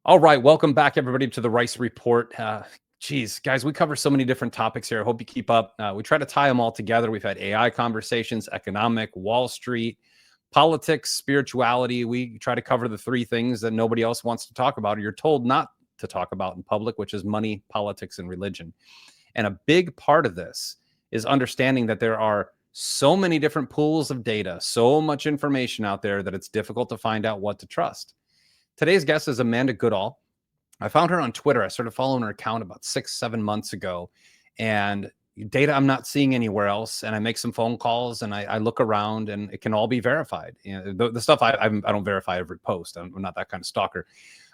All right, welcome back, everybody, to the Rice Report. Geez, guys, we cover so many different topics here. I hope you keep up. We try to tie them all together. We've had AI conversations, economic, Wall Street, politics, spirituality. We try to cover the three things that nobody else wants to talk about, or you're told not to talk about in public, which is money, politics, and religion. And a big part of this is understanding that there are so many different pools of data, so much information out there that it's difficult to find out what to trust. Today's guest is Amanda Goodall. I found her on Twitter. I started following her account about 6-7 months ago, and data I'm not seeing anywhere else. And I make some phone calls and I look around, and it can all be verified. You know, the stuff I don't verify every post. I'm not that kind of stalker.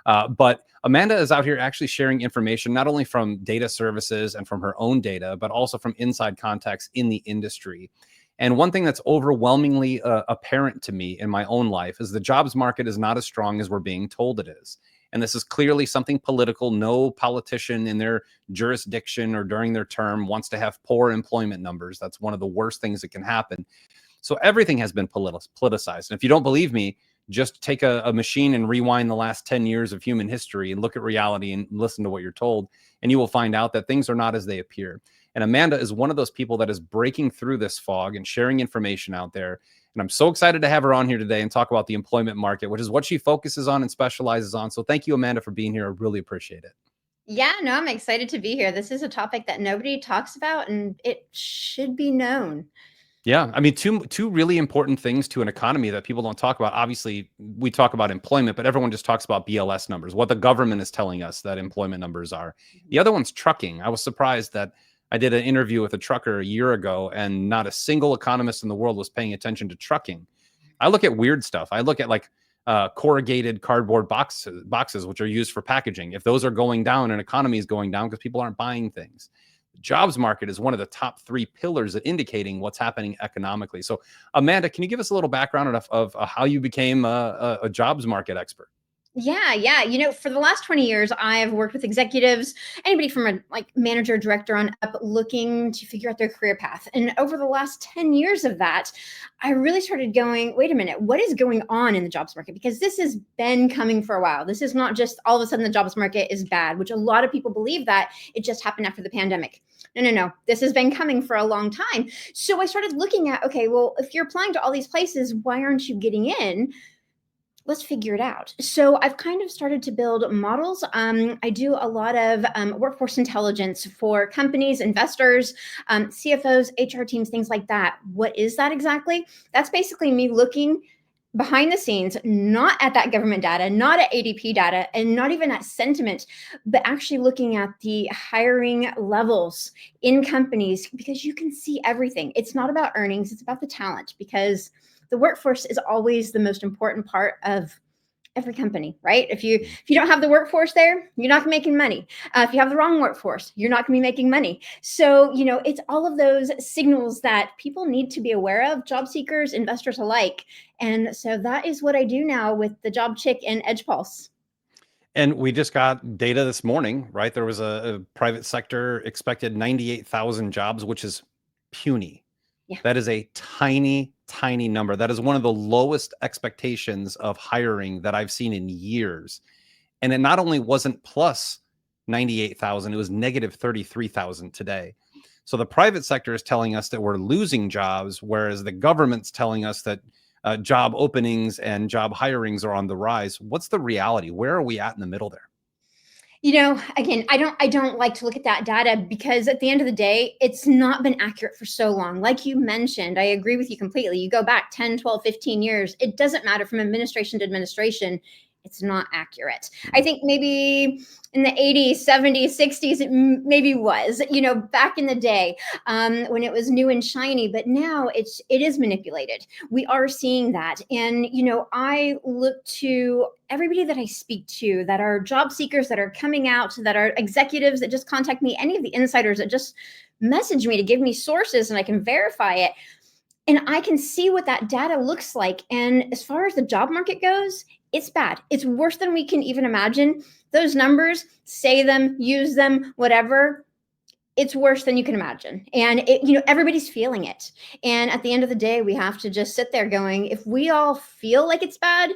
But Amanda is out here actually sharing information, not only from data services and from her own data, but also from inside contacts in the industry. And one thing that's overwhelmingly apparent to me in my own life is the jobs market is not as strong as we're being told it is. And this is clearly something political. No politician in their jurisdiction or during their term wants to have poor employment numbers. That's one of the worst things that can happen. So everything has been politicized. And if you don't believe me, just take a machine and rewind the last 10 years of human history and look at reality and listen to what you're told. And you will find out that things are not as they appear. And Amanda is one of those people that is breaking through this fog and sharing information out there. And I'm so excited to have her on here today and talk about the employment market, which is what she focuses on and specializes on. So thank you, Amanda, for being here. I really appreciate it. Yeah, no, I'm excited to be here. This is a topic that nobody talks about, and it should be known. Yeah, I mean, two really important things to an economy that people don't talk about. Obviously, we talk about employment, but everyone just talks about BLS numbers, what the government is telling us that employment numbers are. The other one's trucking. I was surprised that I did an interview with a trucker a year ago, and not a single economist in the world was paying attention to trucking. I look at weird stuff. I look at like corrugated cardboard boxes, which are used for packaging. If those are going down, an economy is going down because people aren't buying things. The jobs market is one of the top three pillars at indicating what's happening economically. So, Amanda, can you give us a little background of how you became a jobs market expert? Yeah. For the last 20 years, I've worked with executives, anybody from a manager, director on up, looking to figure out their career path. And over the last 10 years of that, I really started going, wait a minute, what is going on in the jobs market? Because this has been coming for a while. This is not just all of a sudden the jobs market is bad, which a lot of people believe that it just happened after the pandemic. No. This has been coming for a long time. So I started looking at, okay, well, if you're applying to all these places, why aren't you getting in? Let's figure it out. So I've kind of started to build models. I do a lot of workforce intelligence for companies, investors, CFOs, HR teams, things like that. What is that exactly? That's basically me looking behind the scenes, not at that government data, not at ADP data, and not even at sentiment, but actually looking at the hiring levels in companies, because you can see everything. It's not about earnings, it's about the talent, because the workforce is always the most important part of every company, right? If you don't have the workforce there, you're not making money. If you have the wrong workforce, you're not going to be making money. So, it's all of those signals that people need to be aware of, job seekers, investors alike. And so that is what I do now with the Job Chick and Edge Pulse. And we just got data this morning, right? There was a private sector expected 98,000 jobs, which is puny. Yeah. That is a tiny, tiny number. That is one of the lowest expectations of hiring that I've seen in years. And it not only wasn't plus 98,000, it was negative 33,000 today. So the private sector is telling us that we're losing jobs, whereas the government's telling us that job openings and job hirings are on the rise. What's the reality? Where are we at in the middle there? Again, I don't like to look at that data, because at the end of the day, it's not been accurate for so long. Like you mentioned, I agree with you completely. You go back 10, 12, 15 years, it doesn't matter from administration to administration. It's not accurate. I think maybe in the 80s, 70s, 60s, it maybe was, back in the day when it was new and shiny, but now it is manipulated. We are seeing that. And, I look to everybody that I speak to that are job seekers, that are coming out, that are executives that just contact me, any of the insiders that just message me to give me sources and I can verify it. And I can see what that data looks like. And as far as the job market goes, it's bad. It's worse than we can even imagine. Those numbers, say them, use them, whatever. It's worse than you can imagine. And everybody's feeling it. And at the end of the day, we have to just sit there going, if we all feel like it's bad,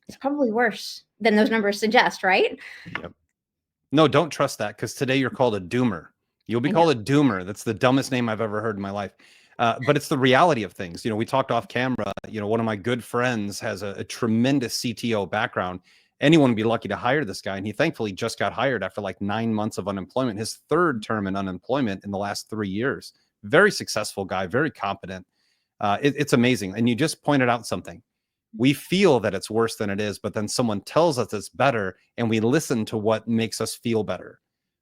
it's probably worse. than those numbers suggest, right? Yep. No, don't trust that, because today you're called a doomer. You'll be I know. called a doomer. That's the dumbest name I've ever heard in my life. But it's the reality of things. We talked off camera. One of my good friends has a tremendous CTO background. Anyone would be lucky to hire this guy. And he thankfully just got hired after like 9 months of unemployment, his third term in unemployment in the last 3 years. Very successful guy, very competent. It's amazing. And you just pointed out something. We feel that it's worse than it is, but then someone tells us it's better, and we listen to what makes us feel better,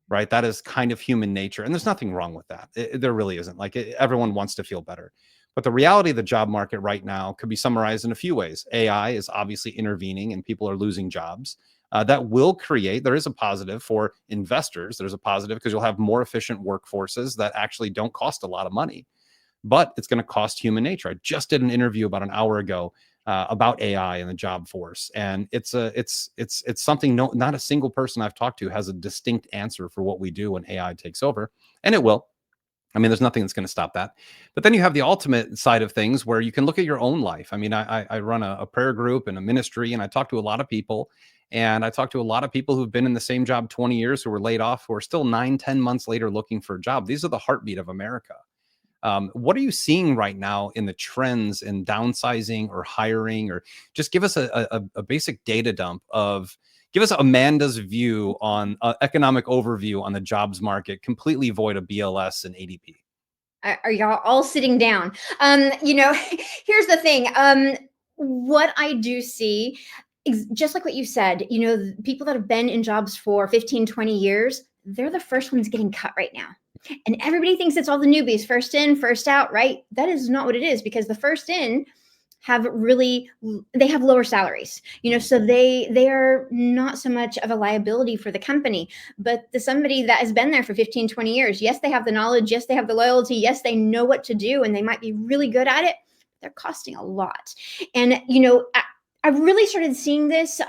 right? That is kind of human nature, and there's nothing wrong with that. There really isn't. Like, everyone wants to feel better. But the reality of the job market right now could be summarized in a few ways. AI is obviously intervening, and people are losing jobs. That will create, there is a positive for investors. There's a positive because you'll have more efficient workforces that actually don't cost a lot of money, but it's going to cost human nature. I just did an interview about an hour ago about AI and the job force, and it's something not a single person I've talked to has a distinct answer for what we do when AI takes over, and it will. I mean, there's nothing that's going to stop that. But then you have the ultimate side of things where you can look at your own life. I mean, I run a prayer group and a ministry, and I talk to a lot of people. And I talk to a lot of people who've been in the same job 20 years, who were laid off, who are still 9, 10 months later looking for a job. These are the heartbeat of America. What are you seeing right now in the trends in downsizing or hiring? Or just give us a basic data dump of, give us Amanda's view on economic overview on the jobs market, completely void of BLS and ADP. Are y'all all sitting down? Here's the thing. What I do see, just like what you said, people that have been in jobs for 15, 20 years, they're the first ones getting cut right now. And everybody thinks it's all the newbies, first in, first out, right? That is not what it is, because the first in they have lower salaries, so they are not so much of a liability for the company. But somebody that has been there for 15, 20 years, yes, they have the knowledge, yes, they have the loyalty, yes, they know what to do, and they might be really good at it. They're costing a lot. And I really started seeing this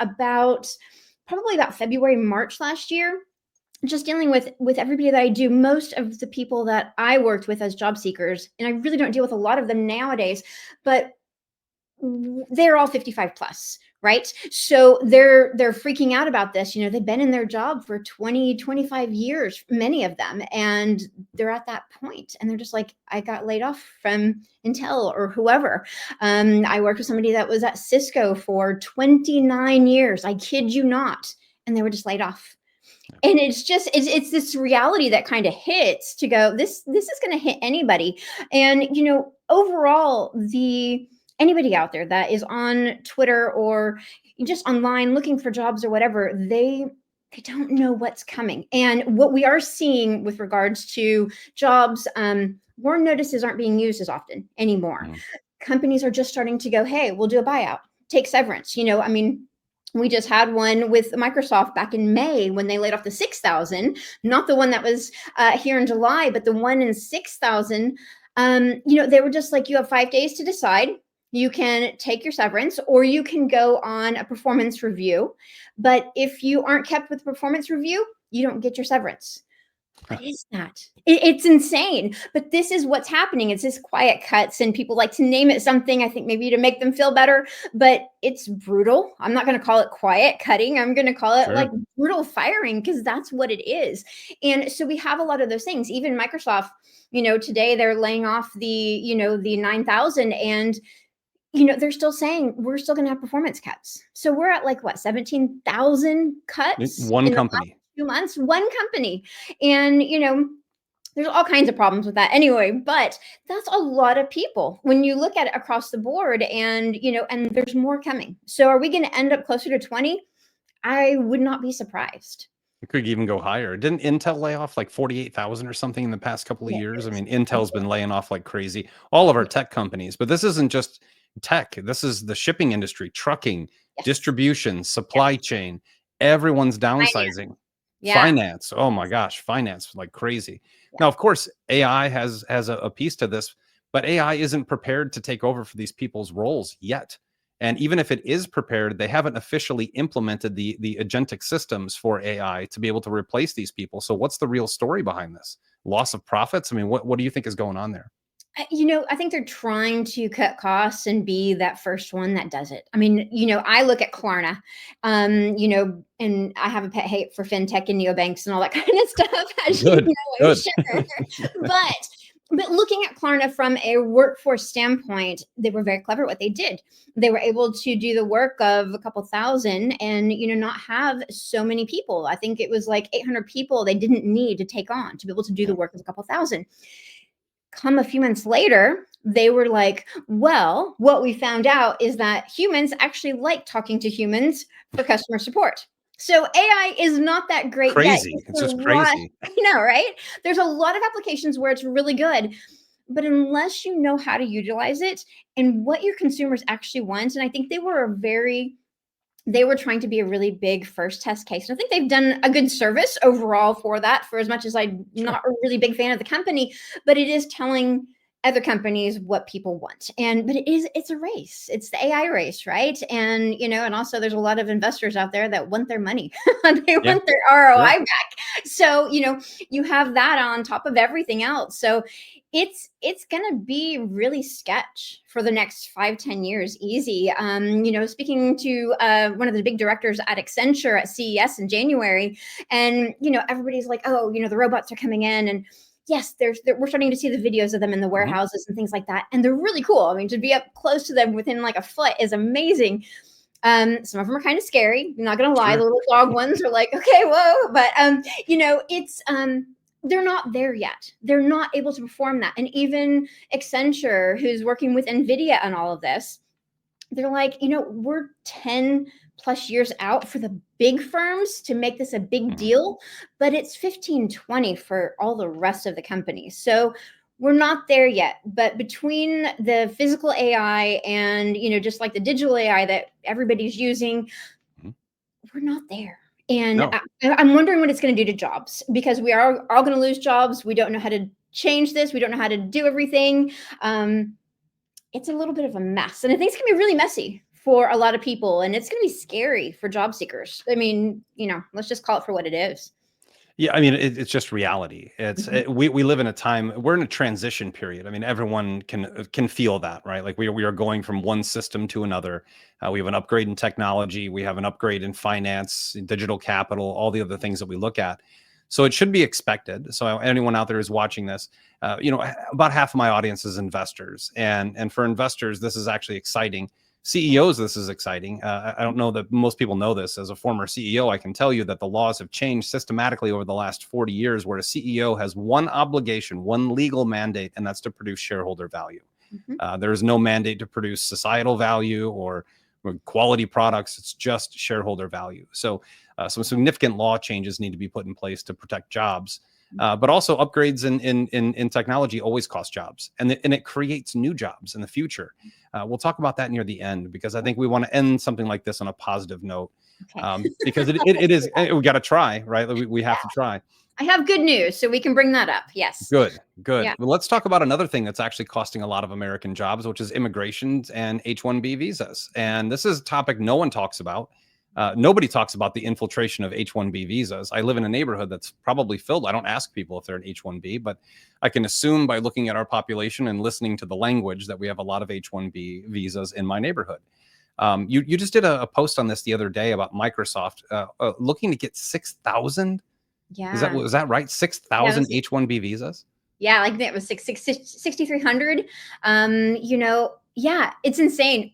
probably about February, March last year, just dealing with everybody that I do. Most of the people that I worked with as job seekers, and I really don't deal with a lot of them nowadays, but they're all 55 plus, right? So they're freaking out about this. They've been in their job for 20, 25 years, many of them, and they're at that point, and they're just like, I got laid off from Intel or whoever. I worked with somebody that was at Cisco for 29 years. I kid you not. And they were just laid off. And it's this reality that kind of hits to go, this is going to hit anybody. And, overall, anybody out there that is on Twitter or just online looking for jobs or whatever, they don't know what's coming. And what we are seeing with regards to jobs, warn notices aren't being used as often anymore. Companies are just starting to go, hey, we'll do a buyout, take severance. We just had one with Microsoft back in May when they laid off the 6,000, not the one that was here in July, but the one in 6,000. They were just like, you have 5 days to decide. You can take your severance, or you can go on a performance review. But if you aren't kept with the performance review, you don't get your severance. What is that? It's insane. But this is what's happening. It's this quiet cuts, and people like to name it something, I think maybe to make them feel better, but it's brutal. I'm not going to call it quiet cutting. I'm going to call it like brutal firing, because that's what it is. And so we have a lot of those things. Even Microsoft, today they're laying off the 9,000, and they're still saying we're still going to have performance cuts. So we're at like what, 17,000 cuts One in company. the last 2 months, one company. And, there's all kinds of problems with that anyway, but that's a lot of people when you look at it across the board, and, and there's more coming. So are we going to end up closer to 20? I would not be surprised. It could even go higher. Didn't Intel lay off like 48,000 or something in the past couple of years? I mean, Intel's been laying off like crazy. All of our tech companies, but this isn't just tech. This is the shipping industry, trucking, distribution, supply chain. Everyone's downsizing. Finance. Oh my gosh, finance like crazy. Now, of course, AI has a piece to this, but AI isn't prepared to take over for these people's roles yet. And even if it is prepared, they haven't officially implemented the agentic systems for AI to be able to replace these people. So what's the real story behind this? Loss of profits? I mean, what do you think is going on there? I think they're trying to cut costs and be that first one that does it. I mean, I look at Klarna, and I have a pet hate for fintech and neobanks and all that kind of stuff, as you Good, know, good. sure. But looking at Klarna from a workforce standpoint, they were very clever at what they did. They were able to do the work of a couple thousand and, not have so many people. I think it was like 800 people they didn't need to take on to be able to do the work of a couple thousand. Come a few months later, they were like, well, what we found out is that humans actually like talking to humans for customer support. So AI is not that great yet. Crazy. It's just crazy. Right? There's a lot of applications where it's really good, but unless you know how to utilize it and what your consumers actually want, and I think they were trying to be a really big first test case. And I think they've done a good service overall for that, for as much as I'm not a really big fan of the company, but it is telling other companies what people want. But it's a race. It's the AI race, right? And also there's a lot of investors out there that want their money. They want their ROI back. So, you have that on top of everything else. So it's going to be really sketch for the next 5-10 years, easy. Speaking to one of the big directors at Accenture at CES in January, and everybody's like, oh, the robots are coming in, and yes, we're starting to see the videos of them in the warehouses and things like that, and they're really cool. I mean, to be up close to them within like a foot is amazing. Some of them are kind of scary. I'm not gonna lie. Sure. The little dog ones are like, okay, whoa, but it's they're not there yet. They're not able to perform that. And even Accenture, who's working with NVIDIA on all of this, they're like, we're 10 plus years out for the big firms to make this a big deal, but it's 15, 20 for all the rest of the companies. So we're not there yet. But between the physical AI and, just like the digital AI that everybody's using, we're not there. And No. I'm wondering what it's going to do to jobs, because we are all going to lose jobs. We don't know how to change this. We don't know how to do everything. It's a little bit of a mess. And I think it's going to be really messy for a lot of people. And it's going to be scary for job seekers. I mean, let's just call it for what it is. Yeah, I mean, it's just reality. We live in a time, we're in a transition period. I mean, everyone can feel that, right? Like we are going from one system to another. We have an upgrade in technology. We have an upgrade in finance, digital capital, all the other things that we look at. So it should be expected. So anyone out there who's watching this, about half of my audience is investors, and for investors, this is actually exciting. CEOs, this is exciting. I don't know that most people know this. As a former CEO, I can tell you that the laws have changed systematically over the last 40 years, where a CEO has one obligation, one legal mandate, and that's to produce shareholder value. There is no mandate to produce societal value or quality products. It's just shareholder value. So some significant law changes need to be put in place to protect jobs. But also upgrades in technology always cost jobs, and it creates new jobs in the future. We'll talk about that near the end, because I think we want to end something like this on a positive note. Okay. Because it is, we got to try, right? We have to try. I have good news, so we can bring that up. Yes. Good. Yeah. Yeah. Well, let's talk about another thing that's actually costing a lot of American jobs, which is immigration and H-1B visas. And this is a topic no one talks about. Nobody talks about the infiltration of H-1B visas. I live in a neighborhood that's probably filled. I don't ask people if they're an H-1B, but I can assume by looking at our population and listening to the language that we have a lot of H-1B visas in my neighborhood. You just did a post on this the other day about Microsoft looking to get 6,000. Yeah. Was that right? 6,000 H-1B visas? Yeah, like that was 6,300. Yeah, it's insane.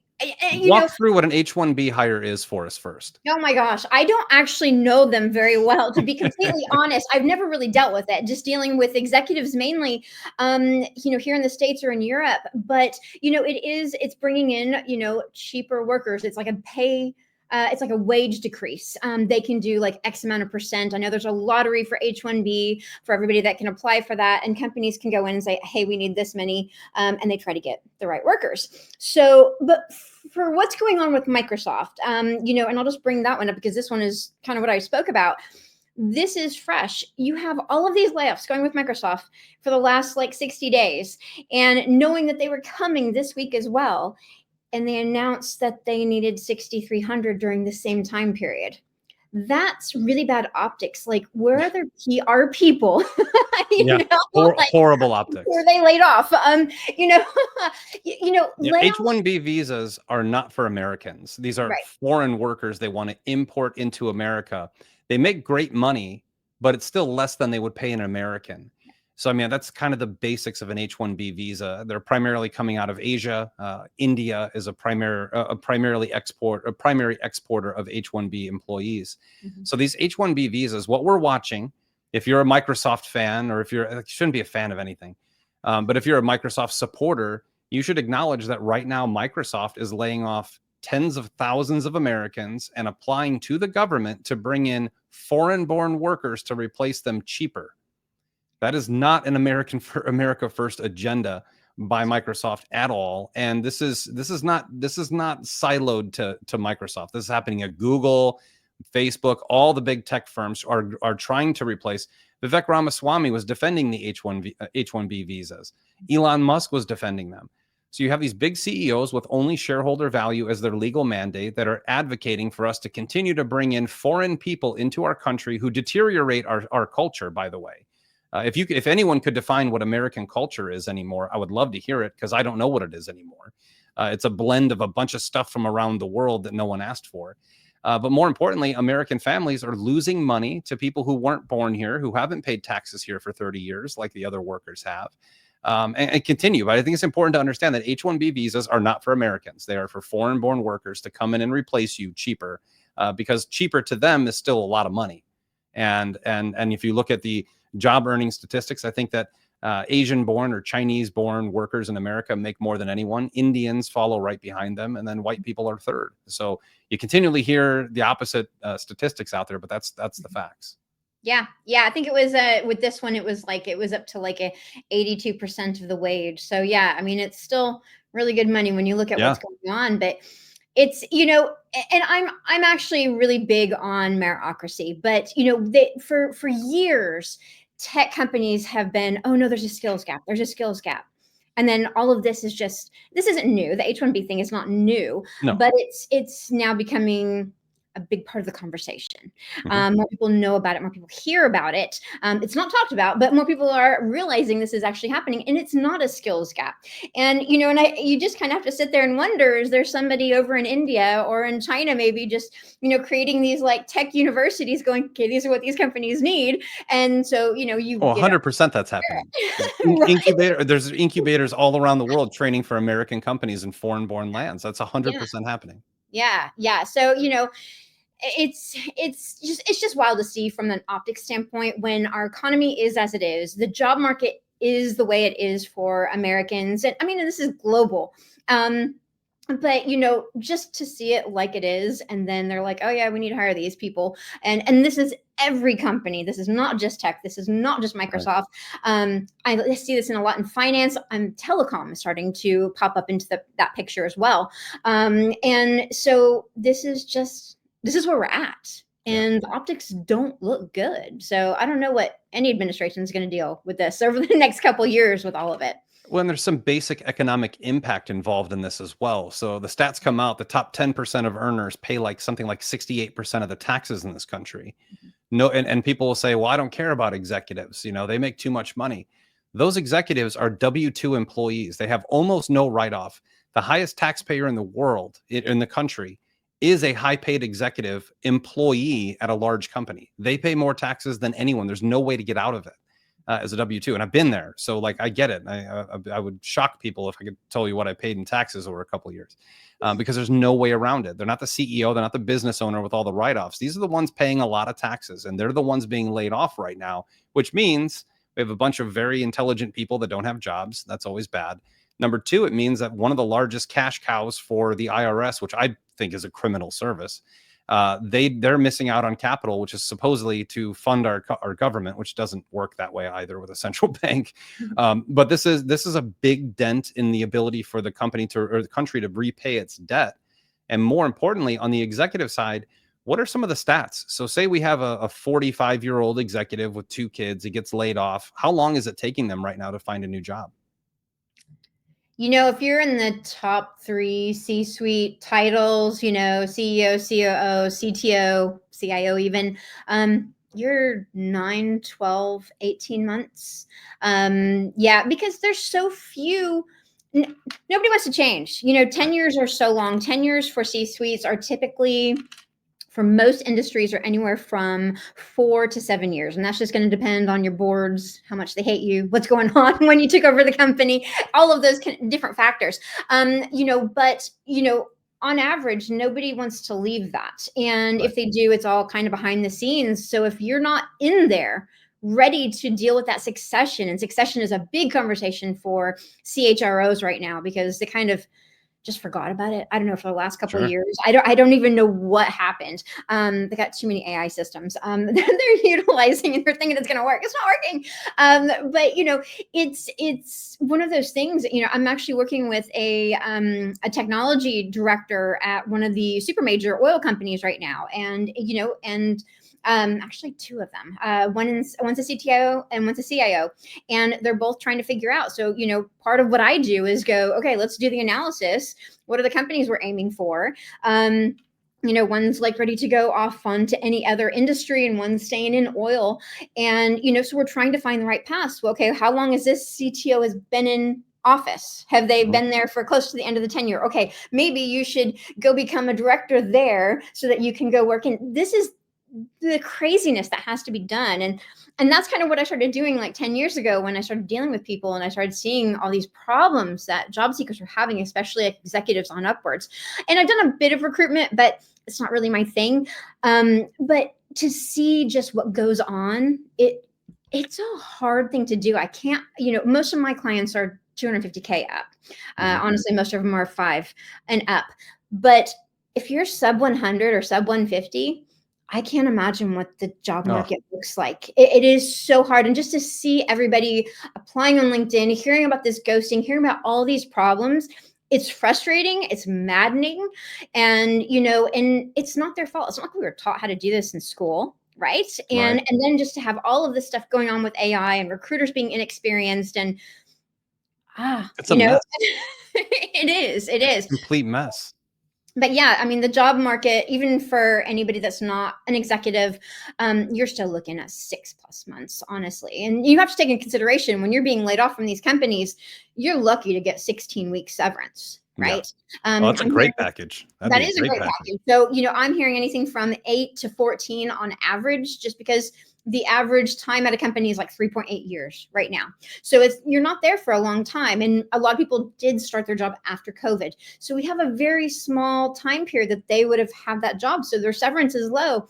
Walk through what an H-1B hire is for us first. Oh my gosh, I don't actually know them very well, to be completely honest. I've never really dealt with it, just dealing with executives mainly, here in the States or in Europe. But, it's bringing in, cheaper workers. It's like it's like a wage decrease. They can do like X amount of percent. I know there's a lottery for H-1B for everybody that can apply for that. And companies can go in and say, hey, we need this many. And they try to get the right workers. So, but for what's going on with Microsoft, and I'll just bring that one up because this one is kind of what I spoke about. This is fresh. You have all of these layoffs going with Microsoft for the last like 60 days, and knowing that they were coming this week as well. And they announced that they needed 6,300 during the same time period. that's really bad optics. Like, where are their PR people? Yeah, Like, horrible optics. were they laid off? You know, Yeah, layoffs. H-1B visas are not for Americans. These are Right. foreign workers they want to import into America. They make great money, but it's still less than they would pay an American. So, I mean, that's kind of the basics of an H-1B visa. They're primarily coming out of Asia. India is a primary exporter of H-1B employees. Mhm. So these H-1B visas, what we're watching, if you're a Microsoft fan, or if you shouldn't be a fan of anything, but if you're a Microsoft supporter, you should acknowledge that right now Microsoft is laying off tens of thousands of Americans and applying to the government to bring in foreign-born workers to replace them cheaper. That is not an America First agenda by Microsoft at all. And this is not siloed to Microsoft. This is happening at Google, Facebook. All the big tech firms are trying to replace. Vivek Ramaswamy was defending the H-1B visas. Elon Musk was defending them. So you have these big CEOs with only shareholder value as their legal mandate that are advocating for us to continue to bring in foreign people into our country who deteriorate our culture, by the way. If anyone could define what American culture is anymore, I would love to hear it, because I don't know what it is anymore. It's a blend of a bunch of stuff from around the world that no one asked for. But more importantly, American families are losing money to people who weren't born here, who haven't paid taxes here for 30 years like the other workers have, and continue. But I think it's important to understand that H-1B visas are not for Americans. They are for foreign-born workers to come in and replace you cheaper, because cheaper to them is still a lot of money. And if you look at the job earning statistics, I think that Asian-born or Chinese-born workers in America make more than anyone. Indians follow right behind them, and then white people are third. So you continually hear the opposite statistics out there, but that's the facts. Yeah. I think it was with this one, it was up to like a 82% of the wage. So yeah, I mean, it's still really good money when you look at what's going on. But it's, and I'm actually really big on meritocracy. But for years, tech companies have been, oh no, there's a skills gap. There's a skills gap. And then all of this isn't new. The H-1B thing is not new, No. but it's now becoming a big part of the conversation. More people know about it, more people hear about it. It's not talked about, but more people are realizing this is actually happening, and it's not a skills gap. And you just kind of have to sit there and wonder: is there somebody over in India or in China, maybe just creating these like tech universities, going, okay, these are what these companies need, and so 100% that's happening. Right? There's incubators all around the world training for American companies in foreign-born lands. That's 100% happening. Yeah. So it's just wild to see from an optics standpoint when our economy is as it is, the job market is the way it is for Americans, and I mean, this is global. But just to see it like it is, and then they're like, oh yeah, we need to hire these people, and this is every company. This is not just tech. This is not just Microsoft. Right. I see this in a lot in finance. Telecom is starting to pop up into that picture as well. And so this is where we're at. And the optics don't look good. So I don't know what any administration is going to deal with this over the next couple of years with all of it. Well, and there's some basic economic impact involved in this as well. So the stats come out, the top 10% of earners pay something like 68% of the taxes in this country. No, and people will say, well, I don't care about executives. They make too much money. Those executives are W-2 employees. They have almost no write-off. The highest taxpayer in the world, in the country, is a high-paid executive employee at a large company. They pay more taxes than anyone. There's no way to get out of it as a W-2. And I've been there. So I get it. I would shock people if I could tell you what I paid in taxes over a couple of years, because there's no way around it. They're not the CEO. They're not the business owner with all the write-offs. These are the ones paying a lot of taxes, and they're the ones being laid off right now, which means we have a bunch of very intelligent people that don't have jobs. That's always bad. Number two, it means that one of the largest cash cows for the IRS, which I think is a criminal service, they're missing out on capital, which is supposedly to fund our government, which doesn't work that way either with a central bank. But this is a big dent in the ability for the company or the country to repay its debt. And more importantly, on the executive side, what are some of the stats? So say we have a 45-year-old executive with 2 kids, he gets laid off. How long is it taking them right now to find a new job? If you're in the top 3 C-suite titles, CEO, COO, CTO, CIO even, you're 9, 12, 18 months. Yeah, because there's so few. Nobody wants to change. 10 years are so long. 10 years for C-suites are typically, for most industries, are anywhere from 4 to 7 years. And that's just going to depend on your boards, how much they hate you, what's going on when you took over the company, all of those different factors. But on average, nobody wants to leave that. And Right. if they do, it's all kind of behind the scenes. So if you're not in there ready to deal with that succession, and succession is a big conversation for CHROs right now, because they kind of just forgot about it. I don't know, for the last couple of years. I don't even know what happened. They got too many AI systems they're utilizing, and they're thinking it's going to work. It's not working. But it's one of those things. I'm actually working with a technology director at one of the super major oil companies right now, and actually 2 of them. One's a CTO and one's a CIO, and they're both trying to figure out. So, part of what I do is go, okay, let's do the analysis. What are the companies we're aiming for? One's like ready to go off on to any other industry, and one's staying in oil. And, so we're trying to find the right path. Well, okay, how long has this CTO has been in office? Have they been there for close to the end of the tenure? Okay, maybe you should go become a director there so that you can go work in. This is the craziness that has to be done. And that's kind of what I started doing like 10 years ago, when I started dealing with people and I started seeing all these problems that job seekers are having, especially executives on upwards. And I've done a bit of recruitment, but it's not really my thing. But to see just what goes on, it's a hard thing to do. I can't, most of my clients are 250K up. Honestly, most of them are 5 and up. But if you're sub 100 or sub 150, I can't imagine what the job market looks like. It is so hard. And just to see everybody applying on LinkedIn, hearing about this ghosting, hearing about all these problems, it's frustrating. It's maddening. And, and it's not their fault. It's not like we were taught how to do this in school. Right. And then just to have all of this stuff going on with AI and recruiters being inexperienced, and it's a mess. It is. It's a complete mess. But yeah, I mean, the job market, even for anybody that's not an executive, you're still looking at 6+ months, honestly. And you have to take into consideration, when you're being laid off from these companies, you're lucky to get 16 weeks severance, right? Yeah. That's a great package. That is a great package. So, I'm hearing anything from 8 to 14 on average, just because the average time at a company is like 3.8 years right now. So you're not there for a long time. And a lot of people did start their job after COVID. So we have a very small time period that they would have had that job. So their severance is low.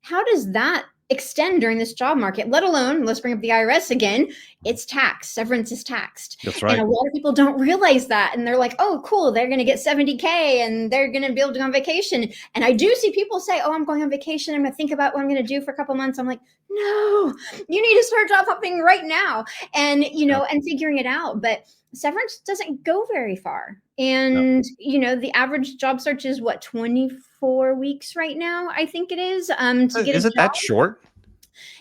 How does that extend during this job market? Let alone, let's bring up the IRS again, it's taxed. Severance is taxed. That's right. And a lot of people don't realize that. And they're like, oh, cool, they're going to get 70K and they're going to be able to go on vacation. And I do see people say, oh, I'm going on vacation. I'm going to think about what I'm going to do for a couple months. I'm like, no, you need to start job hopping right now, and, and figuring it out. But severance doesn't go very far. And, the average job search is what, 24 weeks right now, I think it is. To get is it that short?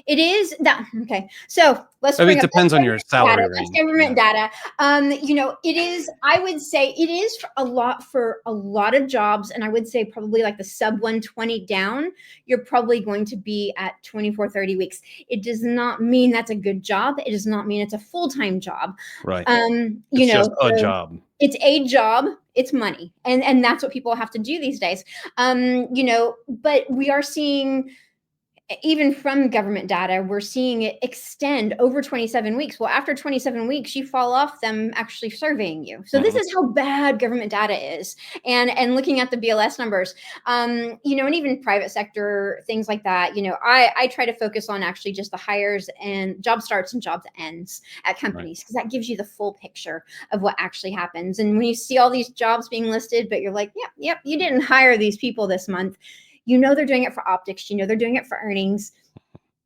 It is that. Okay. So let's. It depends on your salary range. That's government data. It is. I would say it is a lot for a lot of jobs, and I would say probably like the sub 120 down. You're probably going to be at 24, 30 weeks. It does not mean that's a good job. It does not mean it's a full-time job. Right. It's just a job. It's a job. It's money, and that's what people have to do these days. But we are seeing, even from government data, we're seeing it extend over 27 weeks. Well, after 27 weeks, you fall off them actually surveying you. So this is how bad government data is. And looking at the BLS numbers, and even private sector, things like that, I try to focus on actually just the hires and job starts and job ends at companies, because that gives you the full picture of what actually happens. And when you see all these jobs being listed, but you're like, yep, you didn't hire these people this month. They're doing it for optics. They're doing it for earnings.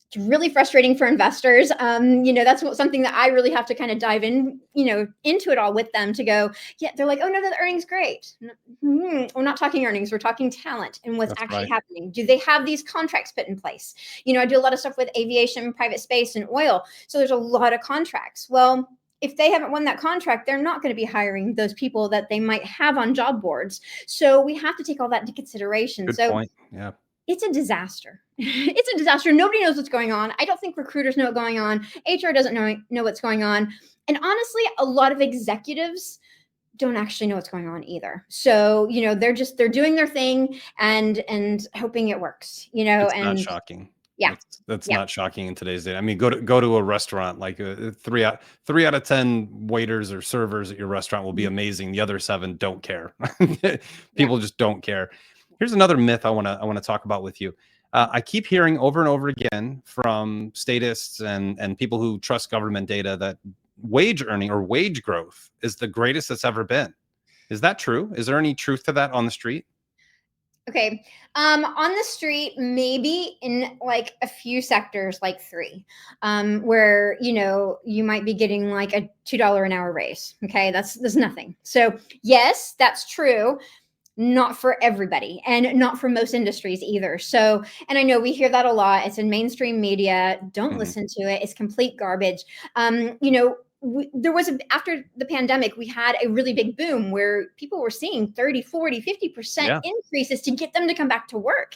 It's really frustrating for investors. That's something that I really have to kind of dive in, into it all with them to go, yeah, they're like, oh no, the earnings great. We're not talking earnings. We're talking talent and what's actually happening. Do they have these contracts put in place? I do a lot of stuff with aviation, private space, and oil. So there's a lot of contracts. Well, if they haven't won that contract, they're not going to be hiring those people that they might have on job boards. So we have to take all that into consideration. Good So point. Yeah. it's a disaster. It's a disaster. Nobody knows what's going on. I don't think recruiters know what's going on. HR doesn't know what's going on. And honestly, a lot of executives don't actually know what's going on either. So, they're doing their thing and hoping it works, It's not and shocking. yeah. That's Yeah. not shocking in today's day. I mean, go to a restaurant, like three out of 10 waiters or servers at your restaurant will be amazing. The other 7 don't care. People just don't care. Here's another myth I want to talk about with you. I keep hearing over and over again from statists and people who trust government data that wage earning or wage growth is the greatest it's ever been. Is that true? Is there any truth to that on the street? Okay. On the street, maybe in like a few sectors, like 3, where, you might be getting like a $2 an hour raise. Okay. That's nothing. So yes, that's true. Not for everybody and not for most industries either. So, and I know we hear that a lot. It's in mainstream media. Don't listen to it. It's complete garbage. There was after the pandemic, we had a really big boom where people were seeing 30, 40, 50% increases to get them to come back to work.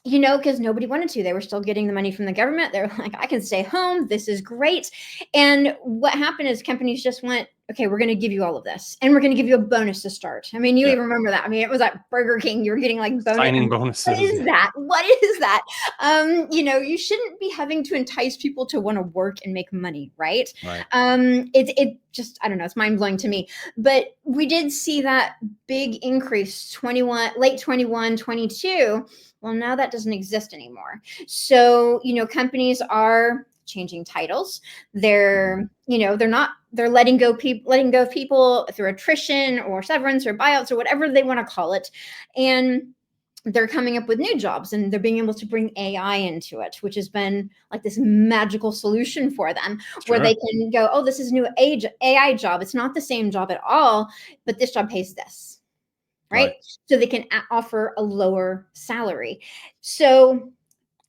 Because nobody wanted to. They were still getting the money from the government. They were like, I can stay home. This is great. And what happened is companies just went, okay, we're going to give you all of this. And we're going to give you a bonus to start. I mean, you even remember that. I mean, it was like Burger King. You were getting like Signing bonuses. What is that? What is that? You shouldn't be having to entice people to want to work and make money, right? Right. It just, I don't know, it's mind blowing to me. But we did see that big increase, late 21, 22. Well, now that doesn't exist anymore. So, companies are changing titles. They're letting go of people through attrition or severance or buyouts or whatever they want to call it. And they're coming up with new jobs, and they're being able to bring AI into it, which has been like this magical solution for them, where they can go, oh, this is a new AI job. It's not the same job at all, but this job pays this. Right. So they can offer a lower salary. So,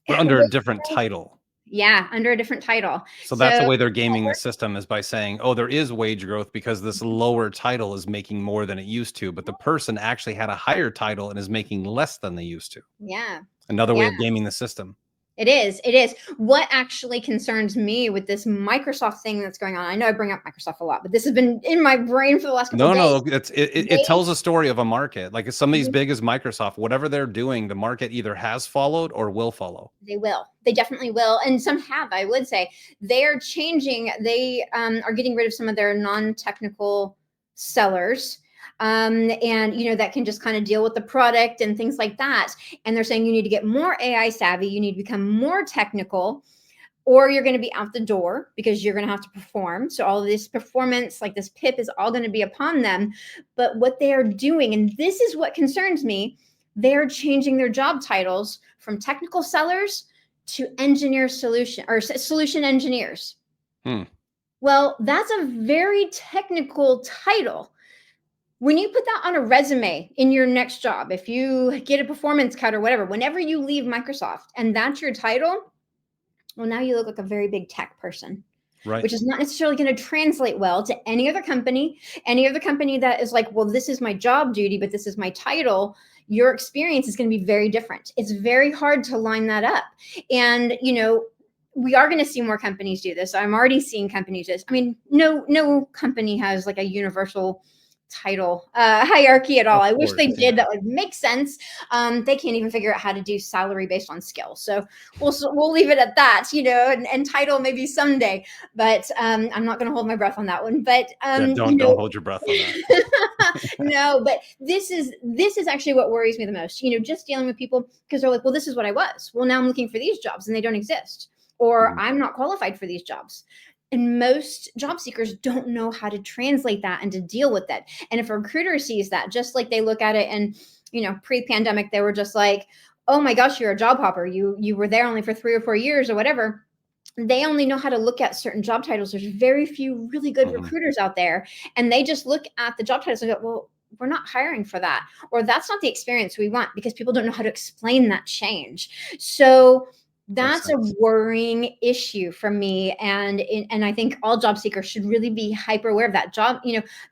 but under a different title. Yeah, under a different title. So that's the way they're gaming the system, is by saying, oh, there is wage growth because this lower title is making more than it used to, but the person actually had a higher title and is making less than they used to. Yeah. Another way of gaming the system. It is. It is. What actually concerns me with this Microsoft thing that's going on, I know I bring up Microsoft a lot, but this has been in my brain for the last couple of days. No, it tells a story of a market. Like if somebody's big as Microsoft, whatever they're doing, the market either has followed or will follow. They will. They definitely will. And some have, I would say. They are changing. They are getting rid of some of their non-technical sellers. And, that can just kind of deal with the product and things like that. And they're saying you need to get more AI savvy. You need to become more technical, or you're going to be out the door because you're going to have to perform. So all of this performance, like this PIP, is all going to be upon them. But what they are doing, and this is what concerns me, they're changing their job titles from technical sellers to solution engineers. Well, that's a very technical title. When you put that on a resume in your next job, if you get a performance cut or whatever, whenever you leave Microsoft and that's your title, well, now you look like a very big tech person, which is not necessarily going to translate well to any other company that is like, well, this is my job duty, but this is my title. Your experience is going to be very different. It's very hard to line that up. And, we are going to see more companies do this. I'm already seeing companies do this. I mean, no company has like a universal title hierarchy at all. I wish they did. That would make sense. They can't even figure out how to do salary based on skill. So we'll leave it at that, and title maybe someday, but I'm not going to hold my breath on that one. But don't hold your breath on that. No, but this is actually what worries me the most, just dealing with people because they're like, well, this is what I was. Well, now I'm looking for these jobs and they don't exist, or I'm not qualified for these jobs. And most job seekers don't know how to translate that and to deal with it. And if a recruiter sees that, just like they look at it and, pre-pandemic, they were just like, oh my gosh, you're a job hopper. You were there only for 3 or 4 years or whatever. They only know how to look at certain job titles. There's very few really good recruiters out there. And they just look at the job titles and go, well, we're not hiring for that. Or that's not the experience we want, because people don't know how to explain that change. So Makes That's a sense. worrying issue for me, and I think all job seekers should really be hyper aware of that.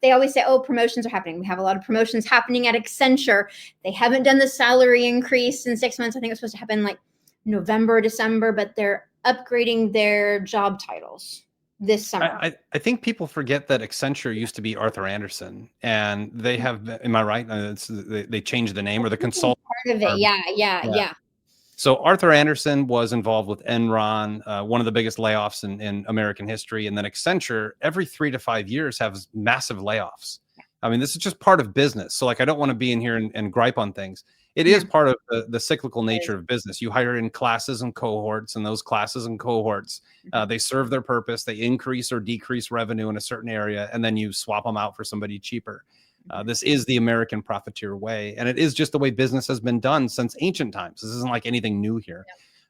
They always say, "Oh, promotions are happening." We have a lot of promotions happening at Accenture. They haven't done the salary increase in 6 months. I think it's supposed to happen like November, December, but they're upgrading their job titles this summer. I think people forget that Accenture used to be Arthur Anderson, and they have. Am I right? They changed the name or the consulting Part of it, firm. yeah, yeah, Yeah. yeah. So Arthur Anderson was involved with Enron, one of the biggest layoffs in American history. And then Accenture, every 3 to 5 years, has massive layoffs. I mean, this is just part of business. So like, I don't want to be in here and gripe on things. It is Yeah. part of the cyclical nature of business. You hire in classes and cohorts, and those classes and cohorts, they serve their purpose. They increase or decrease revenue in a certain area, and then you swap them out for somebody cheaper. This is the American profiteer way, and it is just the way business has been done since ancient times. This isn't like anything new here.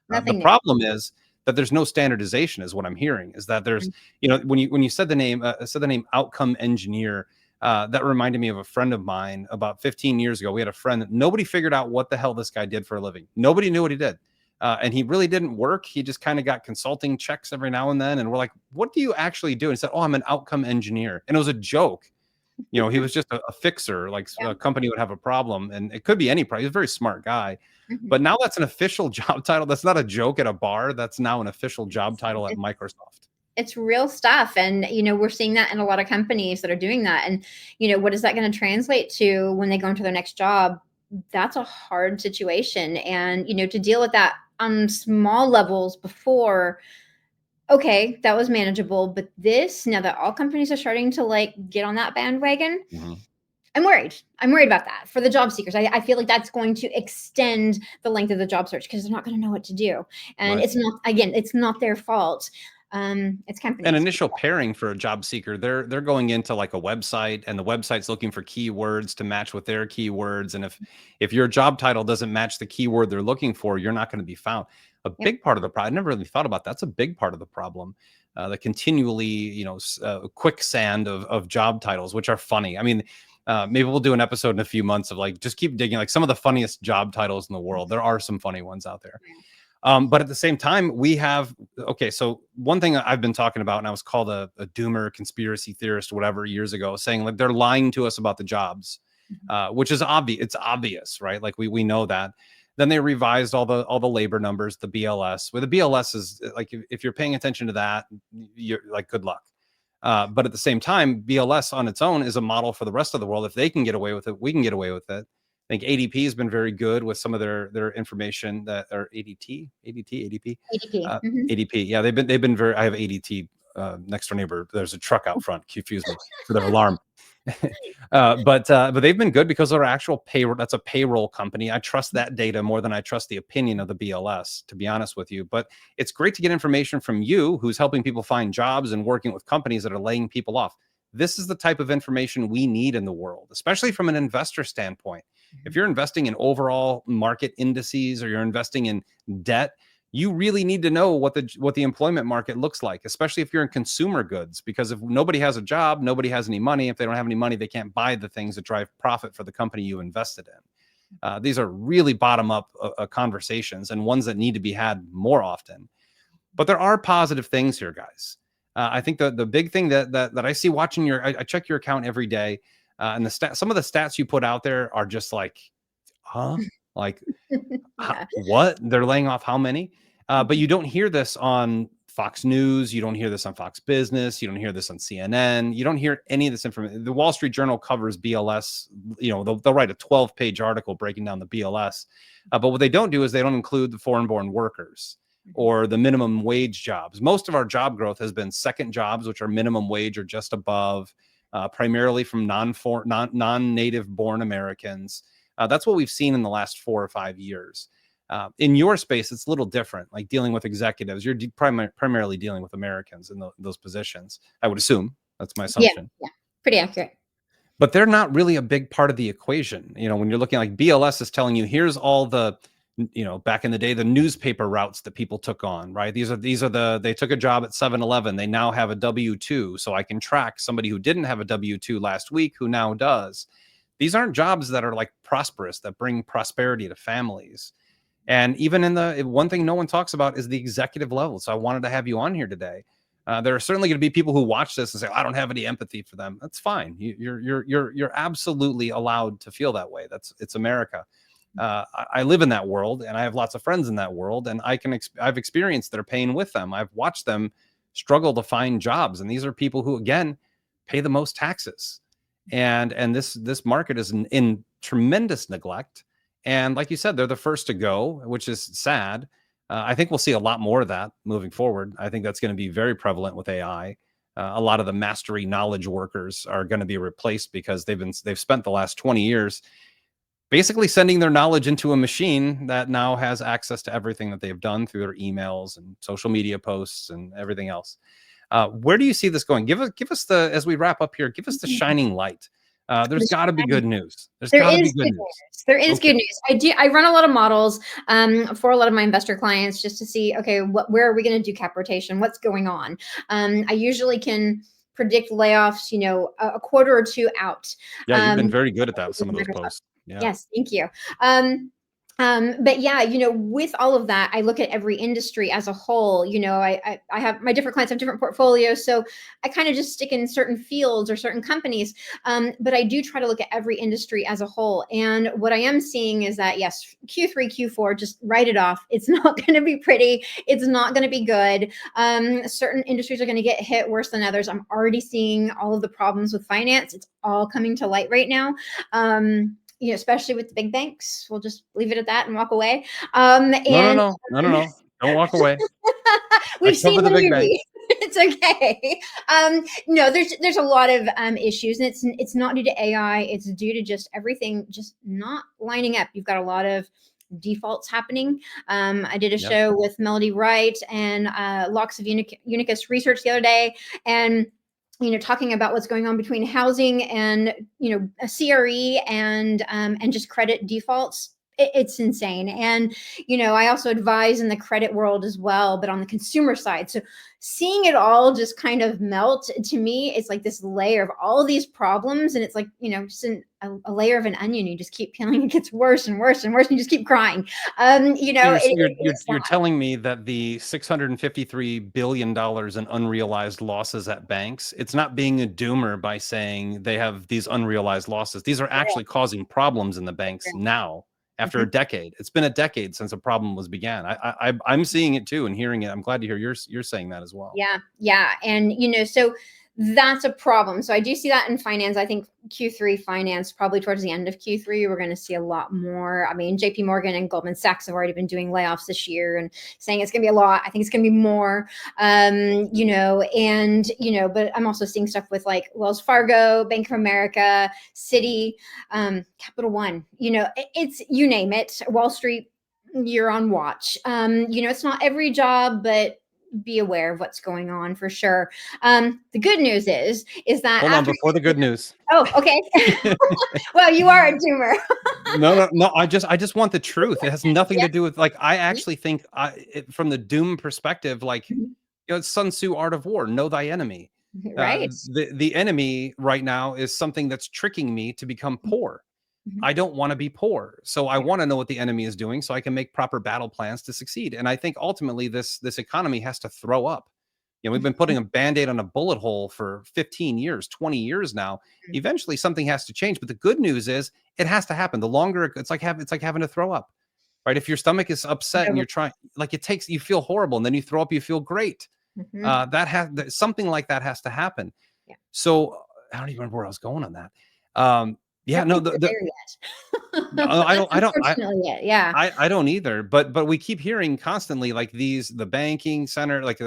The Nothing new. problem is that there's no standardization, is what I'm hearing. Is that there's, when you said the name outcome engineer, that reminded me of a friend of mine about 15 years ago. We had a friend that nobody figured out what the hell this guy did for a living. Nobody knew what he did. And he really didn't work. He just kind of got consulting checks every now and then. And we're like, what do you actually do? And he said, oh, I'm an outcome engineer. And it was a joke. He was just a fixer. Like Yeah. a company would have a problem, and it could be any problem. He's a very smart guy. Mhm. But now that's an official job title. That's not a joke at a bar. That's now an official job title at Microsoft. It's real stuff, and we're seeing that in a lot of companies that are doing that. And what is that going to translate to when they go into their next job? That's a hard situation, and to deal with that on small levels before, okay, that was manageable, but this, now that all companies are starting to like get on that bandwagon, Mhm. I'm worried. I'm worried about that for the job seekers. I feel like that's going to extend the length of the job search because they're not going to know what to do. And Right. it's not their fault. It's An companies. initial pairing for a job seeker, they're going into like a website, and the website's looking for keywords to match with their keywords. And if your job title doesn't match the keyword they're looking for, you're not going to be found. A Yep. big part of the problem, I never really thought about that's a big part of the problem. The continually, quicksand of job titles, which are funny. I mean, maybe we'll do an episode in a few months of like, just keep digging, like some of the funniest job titles in the world. There are some funny ones out there. But at the same time, we have, okay, so one thing I've been talking about, and I was called a doomer, conspiracy theorist, whatever, years ago, saying like they're lying to us about the jobs, which is obvious. It's obvious, right? Like we know that. Then they revised all the labor numbers, the BLS. Well, the BLS is like, if you're paying attention to that, you're like, good luck. But at the same time, BLS on its own is a model for the rest of the world. If they can get away with it, we can get away with it. I think ADP has been very good with some of their information, that, or ADP. Mhm. ADP. Yeah, they've been very. I have ADT next door neighbor. There's a truck out front. Confuse me for their alarm. But they've been good because they're actual payroll. That's a payroll company. I trust that data more than I trust the opinion of the BLS, to be honest with you. But it's great to get information from you, who's helping people find jobs and working with companies that are laying people off. This is the type of information we need in the world, especially from an investor standpoint. If you're investing in overall market indices, or you're investing in debt, you really need to know what the employment market looks like, especially if you're in consumer goods, because if nobody has a job, nobody has any money. If they don't have any money, they can't buy the things that drive profit for the company you invested in. These are really bottom up conversations, and ones that need to be had more often. But there are positive things here, guys. I think the big thing that I see watching I check your account every day, and some of the stats you put out there are just like, huh? Like, Yeah. what? They're laying off how many? But you don't hear this on Fox News. You don't hear this on Fox Business. You don't hear this on CNN. You don't hear any of this information. The Wall Street Journal covers BLS. They'll write a 12-page article breaking down the BLS. But what they don't do is they don't include the foreign-born workers or the minimum wage jobs. Most of our job growth has been second jobs, which are minimum wage or just above, primarily from non-native born Americans. That's what we've seen in the last 4 or 5 years. In your space, it's a little different, like dealing with executives. You're primarily dealing with Americans in those positions, I would assume. That's my Yeah, assumption. yeah, pretty accurate. But they're not really a big part of the equation. When you're looking, like BLS is telling you, here's all the, back in the day, the newspaper routes that people took on, right? These are they took a job at 7-Eleven. They now have a W-2. So I can track somebody who didn't have a W-2 last week who now does. These aren't jobs that are like prosperous, that bring prosperity to families. And even in the one thing no one talks about is the executive level. So I wanted to have you on here today. There are certainly going to be people who watch this and say, I don't have any empathy for them. That's fine. You're absolutely allowed to feel that way. It's America. I live in that world, and I have lots of friends in that world, and I've experienced their pain with them. I've watched them struggle to find jobs, and these are people who, again, pay the most taxes, and this market is in tremendous neglect. And like you said, they're the first to go, which is sad. I think we'll see a lot more of that moving forward. I think that's going to be very prevalent with AI. A lot of the mastery knowledge workers are going to be replaced because they've spent the last 20 years basically sending their knowledge into a machine that now has access to everything that they've done through their emails and social media posts and everything else. Where do you see this going? Give us the, as we wrap up here, give us the shining light. There's got to be good news. There's got to be good news. There is good news. I run a lot of models for a lot of my investor clients just to see, okay, where are we going to do cap rotation? What's going on? I usually can predict layoffs, a quarter or two out. Yeah, you've been very good at that with some of those posts. Yeah. Yes, thank you. But yeah, with all of that, I look at every industry as a whole. I have my different clients have different portfolios, so I kind of just stick in certain fields or certain companies. But I do try to look at every industry as a whole. And what I am seeing is that, yes, Q3, Q4, just write it off. It's not going to be pretty. It's not going to be good. Certain industries are going to get hit worse than others. I'm already seeing all of the problems with finance. It's all coming to light right now. Especially with the big banks. We'll just leave it at that and walk away. No. Don't walk away. We've seen the big movie. It's okay. No, there's a lot of issues, and it's not due to AI. It's due to just everything just not lining up. You've got a lot of defaults happening. I did a show with Melody Wright and Locks of Unicus Research the other day, and talking about what's going on between housing and, a CRE and just credit defaults. It's insane. And, I also advise in the credit world as well, but on the consumer side. So seeing it all just kind of melt, to me, it's like this layer of all these problems. And it's like, just a layer of an onion. You just keep peeling, it gets worse and worse and worse, and you just keep crying. You're telling me that the $653 billion in unrealized losses at banks, it's not being a doomer by saying they have these unrealized losses. These are actually causing problems in the banks now. After a decade. It's been a decade since a problem was began. I'm seeing it too and hearing it. I'm glad to hear you're saying that as well. Yeah. And so that's a problem. So I do see that in finance. I think Q3 finance, probably towards the end of Q3, we're going to see a lot more. I mean, JP Morgan and Goldman Sachs have already been doing layoffs this year and saying it's going to be a lot. I think it's going to be more, but I'm also seeing stuff with like Wells Fargo, Bank of America, Citi, Capital One, it's, you name it, Wall Street, you're on watch. It's not every job, but be aware of what's going on for sure. The good news is that hold on before the good news. Oh, okay. Well, you are a doomer. No. I just want the truth. It has nothing to do with, like, I actually think from the doom perspective, like, it's Sun Tzu Art of War, know thy enemy. Right. The enemy right now is something that's tricking me to become poor. I don't want to be poor. So I want to know what the enemy is doing so I can make proper battle plans to succeed. And I think ultimately this economy has to throw up. We've been putting a Band-Aid on a bullet hole for 15 years, 20 years now. Eventually something has to change. But the good news is it has to happen. The longer it's like having to throw up, right? If your stomach is upset and you're trying, like, you feel horrible, and then you throw up, you feel great. Something like that has to happen. So I don't even remember where I was going on that. I don't either, but we keep hearing constantly, like, the banking center, like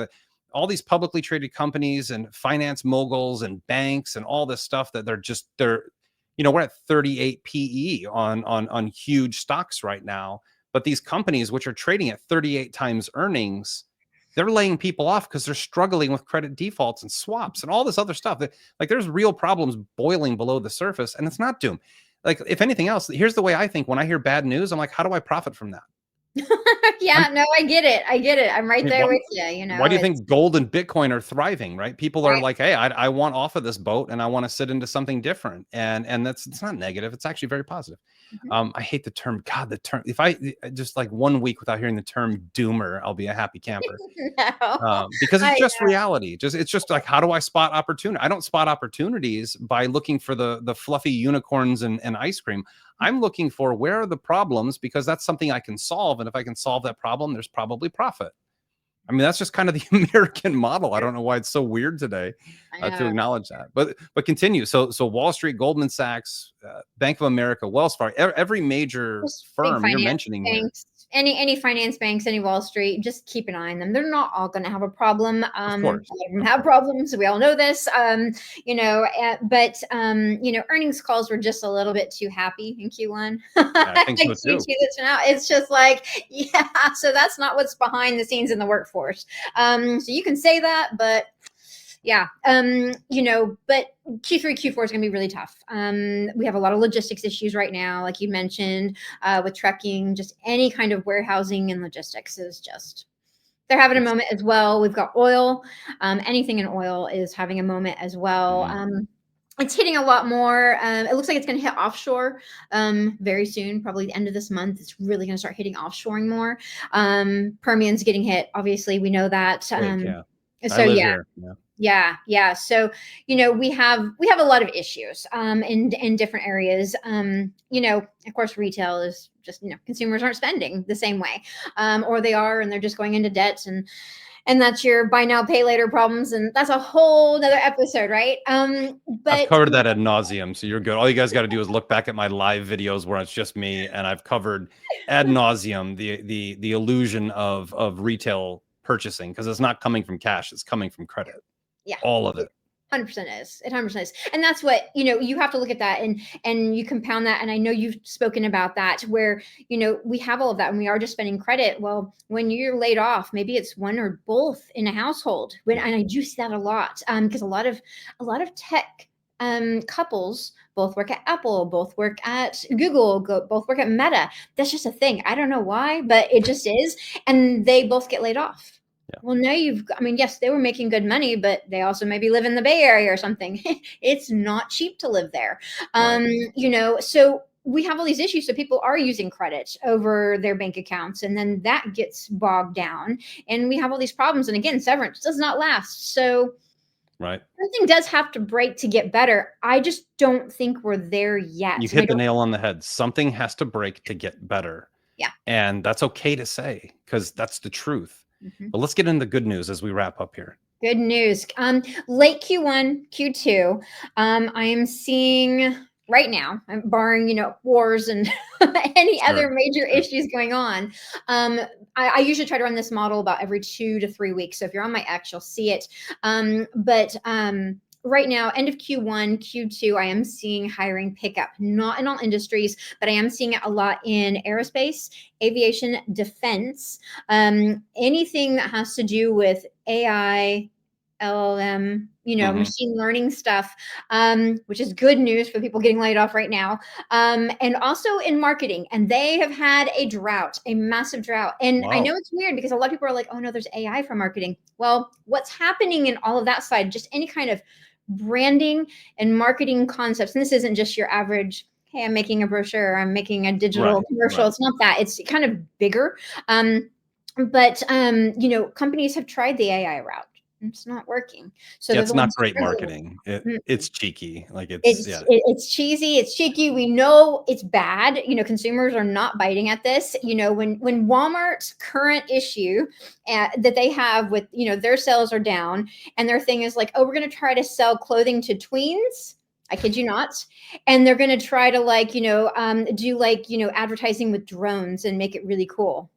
all these publicly traded companies and finance moguls and banks and all this stuff that they're we're at 38 PE on huge stocks right now, but these companies which are trading at 38 times earnings, they're laying people off because they're struggling with credit defaults and swaps and all this other stuff. Like, there's real problems boiling below the surface, and it's not doom. Like, if anything else, here's the way I think when I hear bad news. I'm like, how do I profit from that? I get it. I'm right there with you. Why do you think gold and Bitcoin are thriving, right? People are like, hey, I want off of this boat and I want to sit into something different. And it's not negative. It's actually very positive. Mhm. I hate the term. God, the term. If I just like 1 week without hearing the term doomer, I'll be a happy camper. No. Because it's I just reality. It's just like, how do I spot opportunity? I don't spot opportunities by looking for the fluffy unicorns and ice cream. I'm looking for, where are the problems, because that's something I can solve. And if I can solve that problem, there's probably profit. I mean, that's just kind of the American model. I don't know why it's so weird today I to know. acknowledge that. But continue. So Wall Street, Goldman Sachs, Bank of America, Wells Fargo, every major Just big firm you're finance mentioning here. banks, any finance banks, any Wall Street, just keep an eye on them. They're not all going to have a problem. Of A lot course. of them have problems. We all know this. But earnings calls were just a little bit too happy in Q1. I think so Q2 too. that's now, it's just like, yeah. So that's not what's behind the scenes in the workforce. So you can say that, but yeah, but Q3, Q4 is going to be really tough. We have a lot of logistics issues right now, like you mentioned, with trucking. Just any kind of warehousing and logistics is just, they're having a moment as well. We've got oil. Anything in oil is having a moment as well. It's hitting a lot more. It looks like it's going to hit offshore very soon, probably the end of this month. It's really going to start hitting offshoring more. Permian's getting hit. Obviously, we know that. Yeah. I So live yeah. here. Yeah. So, we have a lot of issues in different areas. Of course, retail is just, consumers aren't spending the same way, or they are, and they're just going into debt, and that's your buy now, pay later problems, and that's a whole nother episode, right? I've But covered that ad nauseum, so you're good. All you guys got to do is look back at my live videos where it's just me, and I've covered ad nauseum the illusion of retail purchasing, because it's not coming from cash; it's coming from credit. yeah, All of it. 100% is. It 100% is. And that's what, you have to look at that, and you compound that. And I know you've spoken about that, where, we have all of that and we are just spending credit. Well, when you're laid off, maybe it's one or both in a household. And I do see that a lot, because a lot of tech couples both work at Apple, both work at Google, both work at Meta. That's just a thing. I don't know why, but it just is. And they both get laid off. Well, now yes, they were making good money, but they also maybe live in the Bay Area or something. It's not cheap to live there. So we have all these issues. So people are using credit over their bank accounts, and then that gets bogged down, and we have all these problems. And again, severance does not last. So something does have to break to get better. I just don't think we're there yet. You hit the nail on the head. Something has to break to get better. Yeah. And that's okay to say, because that's the truth. But let's get into the good news as we wrap up here. Good news. Late Q1, Q2, I am seeing right now, barring, wars and any other major issues going on. I usually try to run this model about every 2 to 3 weeks. So if you're on my X, you'll see it. But right now, end of Q1, Q2, I am seeing hiring pick up, not in all industries, but I am seeing it a lot in aerospace, aviation, defense, anything that has to do with AI, LLM, machine learning stuff, which is good news for people getting laid off right now. And also in marketing. And they have had a drought, a massive drought. And I know it's weird because a lot of people are like, oh no, there's AI for marketing. Well, what's happening in all of that side, just any kind of branding and marketing concepts. And this isn't just your average, hey, I'm making a brochure, I'm making a digital commercial. It's not that. It's kind of bigger. But companies have tried the AI route. It's not working. So it's not great marketing. It's cheeky. Like it's cheesy. It's cheeky. We know it's bad. Consumers are not biting at this. When Walmart's current issue that they have with, their sales are down, and their thing is like, oh, we're going to try to sell clothing to tweens. I kid you not. And they're going to try to do advertising with drones and make it really cool.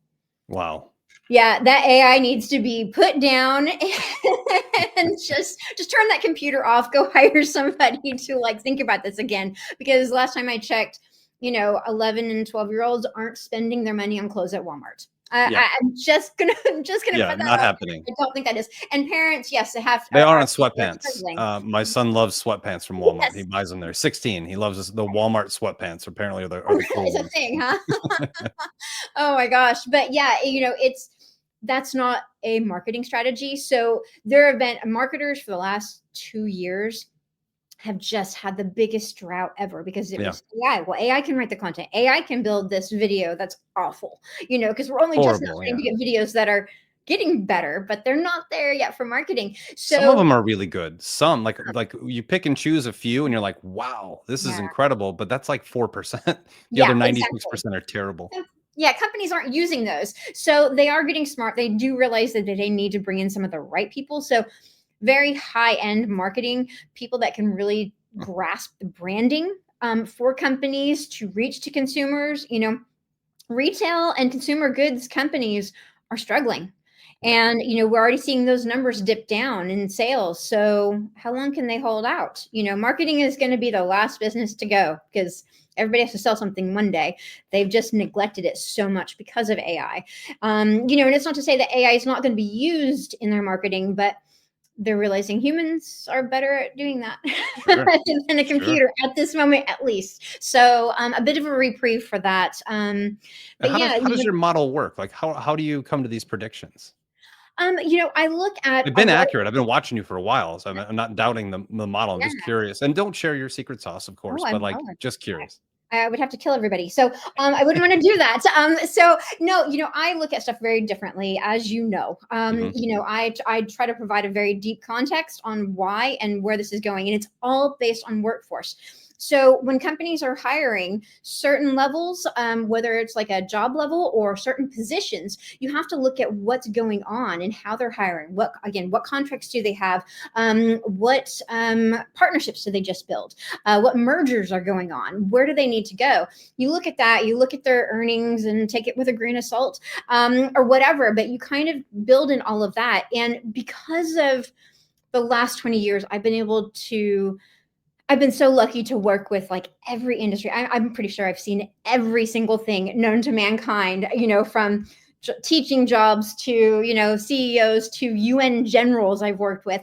Wow. Yeah, that AI needs to be put down and just turn that computer off. Go hire somebody to think about this again. Because last time I checked, 11 and 12-year-olds aren't spending their money on clothes at Walmart. I'm just gonna put that not out. happening. I don't think that is. And parents, yes, they are on sweatpants. My son loves sweatpants from Walmart. He buys them there. 16. He loves the Walmart sweatpants. Apparently, are the cool it's ones. A thing, huh? Oh my gosh! But yeah, that's not a marketing strategy. So there have been marketers for the last 2 years have just had the biggest drought ever because it Yeah. was AI. Well, AI can write the content. AI can build this video that's awful, because we're only just now Horrible. starting Yeah. to get videos that are getting better, but they're not there yet for marketing. Some of So them are really good. Some like you pick and choose a few and you're like, wow, this is yeah, incredible. But that's like 4%. The yeah, other exactly. 96% are terrible. Yeah, companies aren't using those. So they are getting smart. They do realize that they need to bring in some of the right people. So very high-end marketing, people that can really grasp the branding for companies to reach to consumers. Retail and consumer goods companies are struggling. Yeah. And we're already seeing those numbers dip down in sales. So how long can they hold out? Marketing is going to be the last business to go because everybody has to sell something one day. They've just neglected it so much because of AI. And it's not to say that AI is not going to be used in their marketing, but they're realizing humans are better at doing that Sure. than a Sure. computer at this moment, at least. So a bit of a reprieve for that. But How yeah, does your model work? Like how do you come to these predictions? I look at They've a been lot. accurate. I've been watching you for a while, so I'm not doubting the model. I'm just Yeah. curious. And don't share your secret sauce, of Oh, course, but like just I curious. I would have to kill everybody. So I wouldn't want to do that. So no, I look at stuff very differently, as you know. Hmm. I try to provide a very deep context on why and where this is going, and it's all based on workforce. So when companies are hiring certain levels, whether it's like a job level or certain positions, you have to look at what's going on and how they're hiring. What contracts do they have? What partnerships do they just build? What mergers are going on? Where do they need to go? You look at that, you look at their earnings and take it with a grain of salt, or whatever, but you kind of build in all of that. And because of the last 20 years, I've been so lucky to work with like every industry. I'm pretty sure I've seen every single thing known to mankind, from teaching jobs to, CEOs to UN generals I've worked with,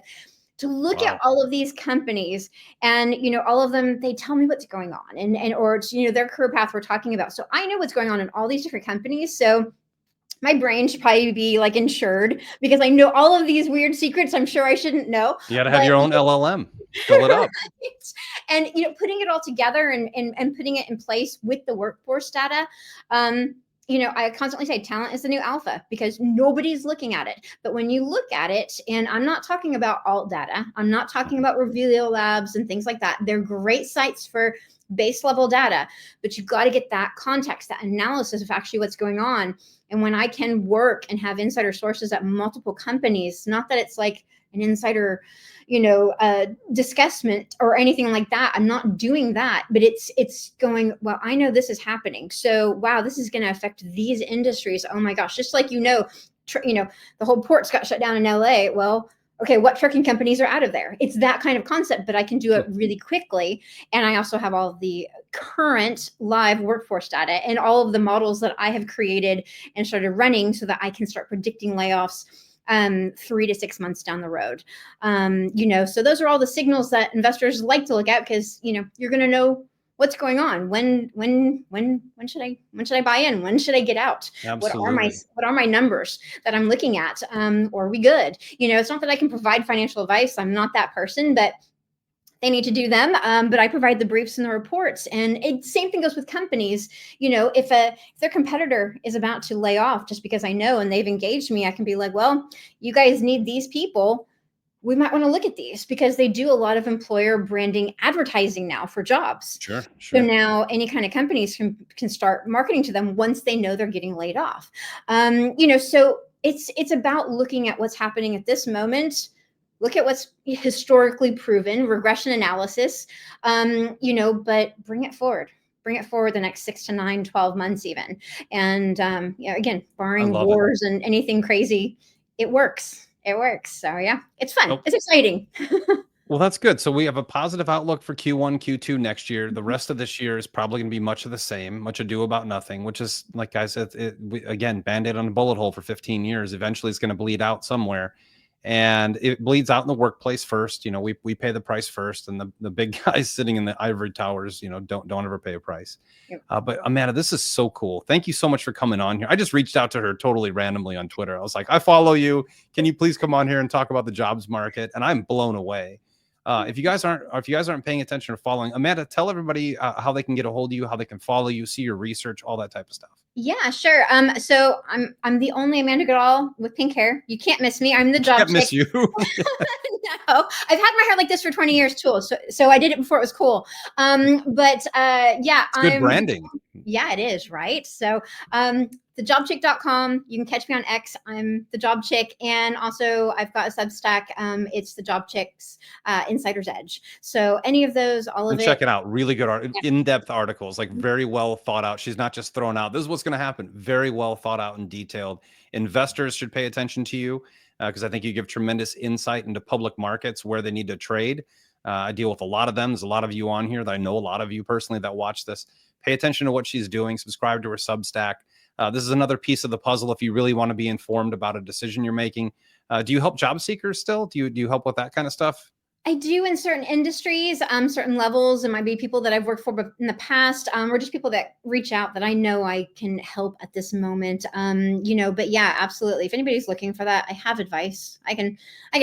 to look at Wow. all of these companies. And all of them, they tell me what's going on, and or it's, their career path we're talking about. So I know what's going on in all these different companies. So my brain should probably be like insured because I know all of these weird secrets I'm sure I shouldn't know. You got to have But your own LLM. Fill it up. and putting it all together and putting it in place with the workforce data. I constantly say talent is the new alpha because nobody's looking at it. But when you look at it, and I'm not talking about alt data, I'm not talking about Revealio Labs and things like that. They're great sites for base level data, but you've got to get that context, that analysis of actually what's going on. And when I can work and have insider sources at multiple companies, not that it's like an insider, discussment or anything like that. I'm not doing that, but it's going, well, I know this is happening. So, wow, this is going to affect these industries. Oh my gosh. Just like, the whole ports got shut down in LA. Well, okay, what trucking companies are out of there? It's that kind of concept, but I can do it really quickly. And I also have all of the current live workforce data and all of the models that I have created and started running so that I can start predicting layoffs 3 to 6 months down the road. So those are all the signals that investors like to look at because, you're going to know what's going on. When should I buy in? When should I get out? Absolutely. What are my numbers that I'm looking at? Or are we good? It's not that I can provide financial advice. I'm not that person, but they need to do them. But I provide the briefs and the reports. And same thing goes with companies. If their competitor is about to lay off just because I know and they've engaged me, I can be like, well, you guys need these people. We might want to look at these because they do a lot of employer branding advertising now for jobs. Sure. So Sure. now any kind of companies can start marketing to them once they know they're getting laid off. So it's about looking at what's happening at this moment. Look at what's historically proven, regression analysis, but bring it forward. Bring it forward the next 6 to 9, 12 months even. And, again, I barring love it. wars and anything crazy, it works. It works. So, yeah, it's fun. Nope. It's exciting. Well, that's good. So we have a positive outlook for Q1, Q2 next year. The rest of this year is probably going to be much of the same, much ado about nothing, which is, like I said, again, Band-Aid on a bullet hole for 15 years. Eventually, it's going to bleed out somewhere. And it bleeds out in the workplace first. We pay the price first, and the big guys sitting in the ivory towers, don't ever pay a price. Yep. But Amanda, this is so cool. Thank you so much for coming on here. I just reached out to her totally randomly on Twitter. I was like, I follow you. Can you please come on here and talk about the jobs market? And I'm blown away. If you guys aren't paying attention or following, Amanda, tell everybody how they can get a hold of you, how they can follow you, see your research, all that type of stuff. Yeah, sure. So I'm the only Amanda Goodall with pink hair. You can't miss me. I'm the job Can't chick. miss you. No, I've had my hair like this for 20 years too. So I did it before it was cool. Yeah, It's good branding. Yeah, it is, right? So thejobchick.com. You can catch me on X. I'm the Job Chick, and also I've got a Substack. It's the Job Chick's Insider's Edge. So any of those, all of it. Check it out. Really good in-depth articles, like very well thought out. She's not just throwing out, this is what's going to happen. Very well thought out and detailed. Investors should pay attention to you because I think you give tremendous insight into public markets where they need to trade. I deal with a lot of them. There's a lot of you on here that I know a lot of you personally that watch this. Pay attention to what she's doing. Subscribe to her Substack. This is another piece of the puzzle if you really want to be informed about a decision you're making. Do you help job seekers still? Do you help with that kind of stuff? I do in certain industries, certain levels. It might be people that I've worked for in the past, or just people that reach out that I know I can help at this moment. But yeah, absolutely. If anybody's looking for that, I have advice. I can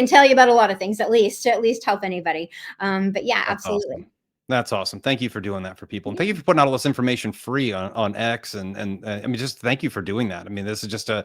tell you about a lot of things, at least help anybody. But yeah, That's absolutely. Awesome. That's awesome. Thank you for doing that for people. And thank you for putting out all this information free on X. And I mean, just thank you for doing that. I mean, this is just a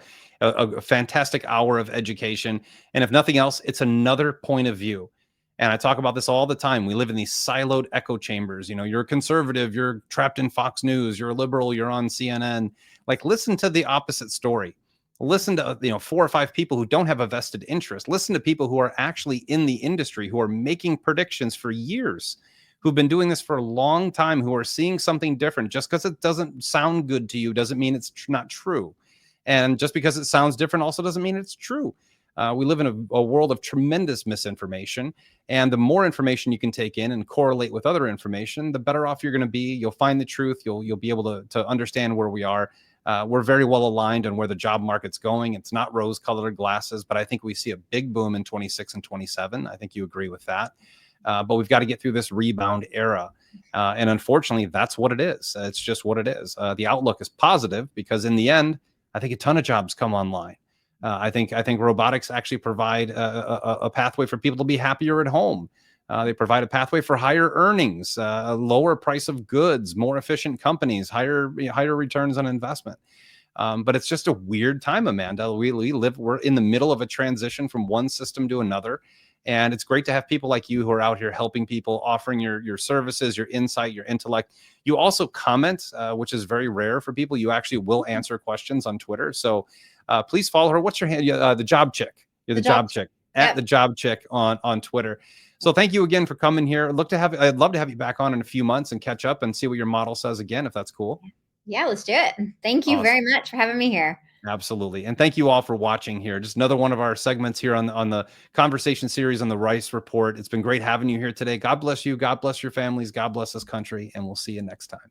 fantastic hour of education. And if nothing else, it's another point of view. And I talk about this all the time. We live in these siloed echo chambers. You know, you're a conservative, you're trapped in Fox News, you're a liberal, you're on CNN. Like, listen to the opposite story. Listen to, 4 or 5 people who don't have a vested interest. Listen to people who are actually in the industry, who are making predictions for years, who've been doing this for a long time, who are seeing something different. Just because it doesn't sound good to you doesn't mean it's not true. And just because it sounds different also doesn't mean it's true. We live in a world of tremendous misinformation. And the more information you can take in and correlate with other information, the better off you're going to be. You'll find the truth. You'll be able to understand where we are. We're very well aligned on where the job market's going. It's not rose-colored glasses, but I think we see a big boom in 26 and 27. I think you agree with that. But we've got to get through this rebound era. And unfortunately, that's what it is. It's just what it is. The outlook is positive because in the end, I think a ton of jobs come online. I think robotics actually provide a pathway for people to be happier at home. They provide a pathway for higher earnings, a lower price of goods, more efficient companies, higher returns on investment. But it's just a weird time, Amanda. We're in the middle of a transition from one system to another. And it's great to have people like you who are out here helping people, offering your services, your insight, your intellect. You also comment, which is very rare for people. You actually will answer questions on Twitter. So please follow her. What's your hand? The Job Chick. You're the Job Chick. At the Job Chick on Twitter. So thank you again for coming here. I'd love to have you back on in a few months and catch up and see what your model says again, if that's cool. Yeah, let's do it. Thank you very much for having me here. Absolutely. And thank you all for watching here. Just another one of our segments here on the conversation series on the Rice Report. It's been great having you here today. God bless you. God bless your families. God bless this country. And we'll see you next time.